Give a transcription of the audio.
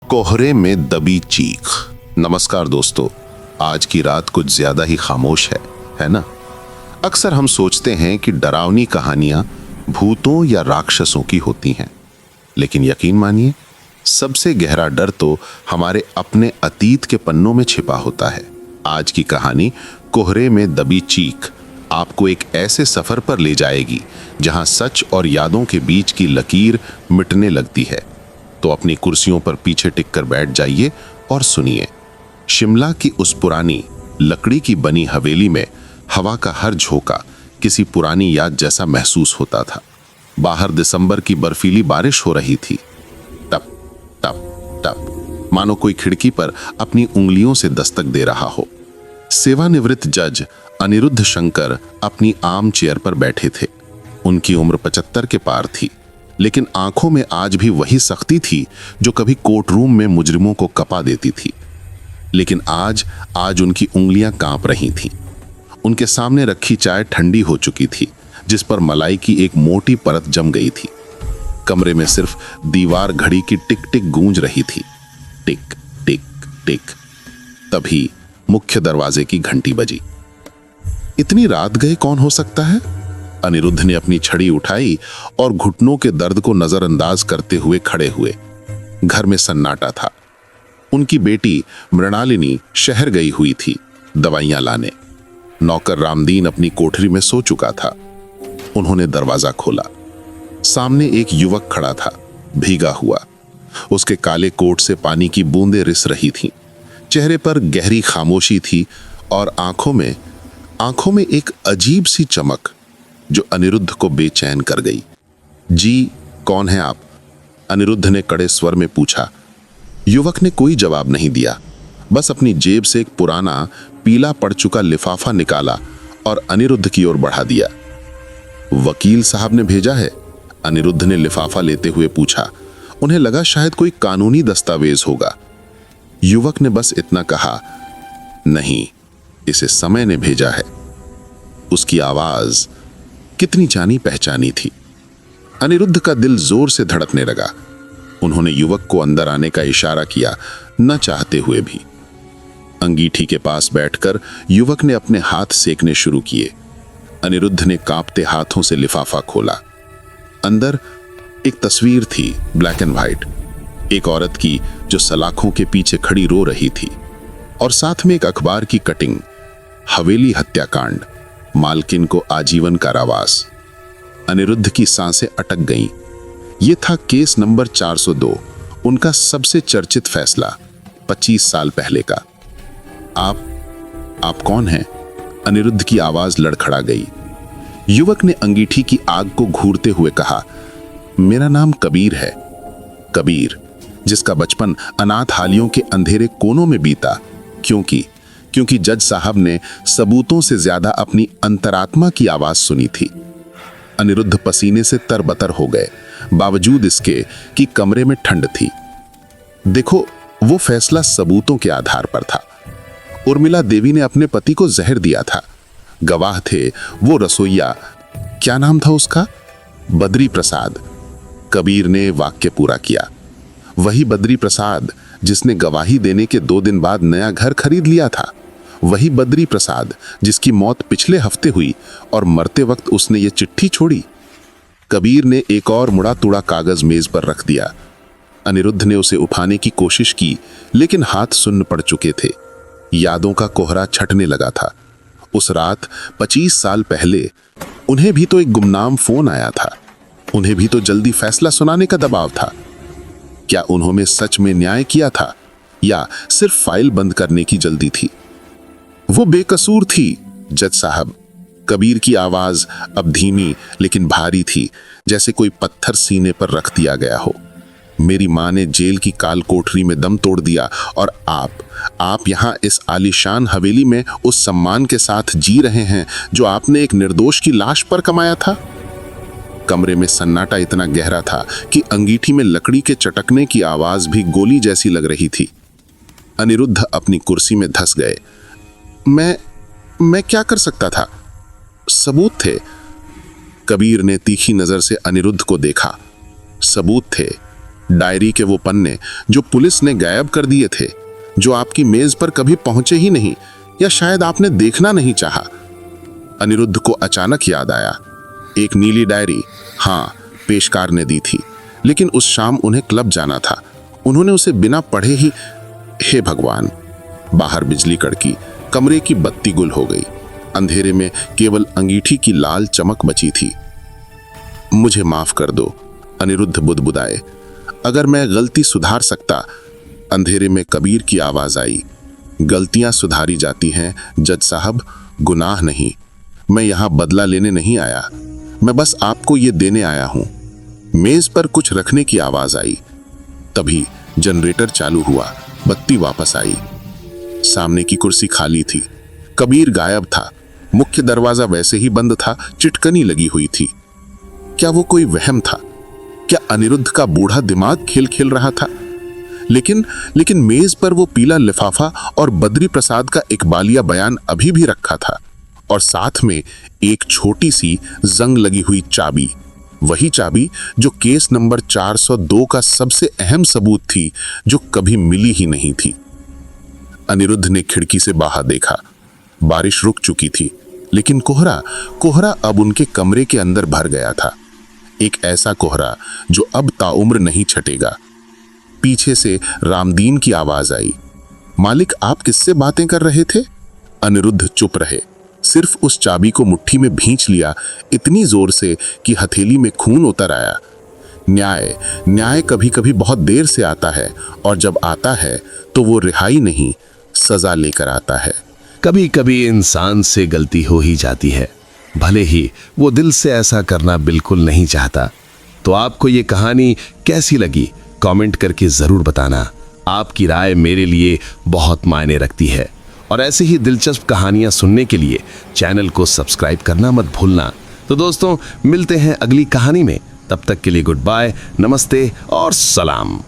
कोहरे में दबी चीख। नमस्कार दोस्तों, आज की रात कुछ ज्यादा ही खामोश है ना? अक्सर हम सोचते हैं कि डरावनी कहानियां भूतों या राक्षसों की होती हैं, लेकिन यकीन मानिए, सबसे गहरा डर तो हमारे अपने अतीत के पन्नों में छिपा होता है। आज की कहानी कोहरे में दबी चीख आपको एक ऐसे सफर पर ले जाएगी जहां सच और यादों के बीच की लकीर मिटने लगती है। तो अपनी कुर्सियों पर पीछे टिककर बैठ जाइए और सुनिए। शिमला की उस पुरानी लकड़ी की बनी हवेली में हवा का हर झोंका किसी पुरानी याद जैसा महसूस होता था। बाहर दिसंबर की बर्फीली बारिश हो रही थी। टप टप टप, मानो कोई खिड़की पर अपनी उंगलियों से दस्तक दे रहा हो। सेवानिवृत्त जज अनिरुद्ध शंकर अपनी आम चेयर पर बैठे थे। उनकी उम्र 75 के पार थी, लेकिन आंखों में आज भी वही सख्ती थी जो कभी कोर्ट रूम में मुजरिमों को कपा देती थी। लेकिन आज उनकी उंगलियां कांप रही थीं। उनके सामने रखी चाय ठंडी हो चुकी थी, जिस पर मलाई की एक मोटी परत जम गई थी। कमरे में सिर्फ दीवार घड़ी की टिक टिक गूंज रही थी। टिक टिक टिक। तभी मुख्य दरवाजे की घंटी बजी। इतनी रात गए कौन हो सकता है? अनिरुद्ध ने अपनी छड़ी उठाई और घुटनों के दर्द को नजरअंदाज करते हुए खड़े हुए। घर में सन्नाटा था। उनकी बेटी मृणालिनी शहर गई हुई थी दवाइयां लाने। नौकर रामदीन अपनी कोठरी में सो चुका था। उन्होंने दरवाजा खोला। सामने एक युवक खड़ा था, भीगा हुआ। उसके काले कोट से पानी की बूंदें रिस रही थीं। चेहरे पर गहरी खामोशी थी और आंखों में एक अजीब सी चमक जो अनिरुद्ध को बेचैन कर गई। जी, कौन है आप? अनिरुद्ध ने कड़े स्वर में पूछा। युवक ने कोई जवाब नहीं दिया, बस अपनी जेब से एक पुराना पीला पड़ चुका लिफाफा निकाला और अनिरुद्ध की ओर बढ़ा दिया। वकील साहब ने भेजा है? अनिरुद्ध ने लिफाफा लेते हुए पूछा। उन्हें लगा शायद कोई कानूनी दस्तावेज होगा। युवक ने बस इतना कहा, नहीं, इसे समय ने भेजा है। उसकी आवाज कितनी जानी पहचानी थी। अनिरुद्ध का दिल जोर से धड़कने लगा। उन्होंने युवक को अंदर आने का इशारा किया, न चाहते हुए भी। अंगीठी के पास बैठकर युवक ने अपने हाथ सेकने शुरू किए। अनिरुद्ध ने कांपते हाथों से लिफाफा खोला। अंदर एक तस्वीर थी, ब्लैक एंड व्हाइट, एक औरत की जो सलाखों के पीछे खड़ी रो रही थी, और साथ में एक अखबार की कटिंग, हवेली हत्याकांड, मालकिन को आजीवन कारावास। अनिरुद्ध की सांसें अटक गईं। यह था केस नंबर 402, उनका सबसे चर्चित फैसला 25 साल पहले का। आप कौन हैं? अनिरुद्ध की आवाज लड़खड़ा गई। युवक ने अंगीठी की आग को घूरते हुए कहा, मेरा नाम कबीर है। कबीर, जिसका बचपन अनाथालयों के अंधेरे कोनों में बीता, क्योंकि जज साहब ने सबूतों से ज्यादा अपनी अंतरात्मा की आवाज सुनी थी। अनिरुद्ध पसीने से तरबतर हो गए, बावजूद इसके कि कमरे में ठंड थी। देखो, वो फैसला सबूतों के आधार पर था। उर्मिला देवी ने अपने पति को जहर दिया था। गवाह थे वो रसोइया, क्या नाम था उसका? बद्री प्रसाद। कबीर ने वाक्य पूरा किया। वही बद्री प्रसाद जिसने गवाही देने के 2 दिन बाद नया घर खरीद लिया था। वही बद्री प्रसाद जिसकी मौत पिछले हफ्ते हुई और मरते वक्त उसने ये चिट्ठी छोड़ी। कबीर ने एक और मुड़ा तुड़ा कागज मेज पर रख दिया। अनिरुद्ध ने उसे उठाने की कोशिश की, लेकिन हाथ सुन्न पड़ चुके थे। यादों का कोहरा छटने लगा था। उस रात 25 साल पहले उन्हें भी तो एक गुमनाम फोन आया था। उन्हें भी तो जल्दी फैसला सुनाने का दबाव था। क्या उन्होंने सच में न्याय किया था या सिर्फ फाइल बंद करने की जल्दी थी? वो बेकसूर थी, जज साहब। कबीर की आवाज अब धीमी लेकिन भारी थी, जैसे कोई पत्थर सीने पर रख दिया गया हो। मेरी माँ ने जेल की काल कोठरी में दम तोड़ दिया, और आप यहाँ इस आलीशान हवेली में उस सम्मान के साथ जी रहे हैं जो आपने एक निर्दोष की लाश पर कमाया था। कमरे में सन्नाटा इतना गहरा था कि अंगीठी में लकड़ी के चटकने की आवाज भी गोली जैसी लग रही थी। अनिरुद्ध अपनी कुर्सी में धंस गए। मैं क्या कर सकता था? सबूत थे। कबीर ने तीखी नजर से अनिरुद्ध को देखा। सबूत थे, डायरी के वो पन्ने जो पुलिस ने गायब कर दिए थे, जो आपकी मेज पर कभी पहुंचे ही नहीं, या शायद आपने देखना नहीं चाहा। अनिरुद्ध को अचानक याद आया, एक नीली डायरी, हाँ, पेशकार ने दी थी, लेकिन उस शाम उन्हें क्लब जाना था। उन्होंने उसे बिना पढ़े ही। हे भगवान! बाहर बिजली कड़की, कमरे की बत्ती गुल हो गई। अंधेरे में केवल अंगीठी की लाल चमक बची थी। मुझे माफ कर दो, अनिरुद्ध बुदबुदाए। अगर मैं गलती सुधार सकता। अंधेरे में कबीर की आवाज आई, गलतियां सुधारी जाती हैं जज साहब, गुनाह नहीं। मैं यहां बदला लेने नहीं आया, मैं बस आपको ये देने आया हूं। मेज पर कुछ रखने की आवाज आई। तभी जनरेटर चालू हुआ, बत्ती वापस आई। सामने की कुर्सी खाली थी, कबीर गायब था, मुख्य दरवाजा वैसे ही बंद था, चिटकनी लगी हुई थी। क्या वो कोई वहम था? क्या अनिरुद्ध का बूढ़ा दिमाग खेल खेल रहा था? लेकिन मेज पर वो पीला लिफाफा और बद्री प्रसाद का इकबालिया बयान अभी भी रखा था, और साथ में एक छोटी सी जंग लगी हुई चाबी, वही चाबी जो केस नंबर 402 का सबसे अहम सबूत थी, जो कभी मिली ही नहीं थी। अनिरुद्ध ने खिड़की से बाहर देखा। बारिश रुक चुकी थी, लेकिन कोहरा अब उनके कमरे के अंदर भर गया था। एक ऐसा कोहरा जो अब ताउम्र नहीं छटेगा। पीछे से रामदीन की आवाज आई, मालिक आप किससे बातें कर रहे थे? अनिरुद्ध चुप रहे, सिर्फ उस चाबी को मुट्ठी में भींच लिया, इतनी जोर से कि हथेली में खून उतर आया। न्याय कभी कभी बहुत देर से आता है, और जब आता है तो वो रिहाई नहीं, सजा लेकर आता है। कभी कभी इंसान से गलती हो ही जाती है, भले ही वो दिल से ऐसा करना बिल्कुल नहीं चाहता। तो आपको ये कहानी कैसी लगी कमेंट करके जरूर बताना। आपकी राय मेरे लिए बहुत मायने रखती है, और ऐसे ही दिलचस्प कहानियां सुनने के लिए चैनल को सब्सक्राइब करना मत भूलना। तो दोस्तों, मिलते हैं अगली कहानी में, तब तक के लिए गुड बाय, नमस्ते और सलाम।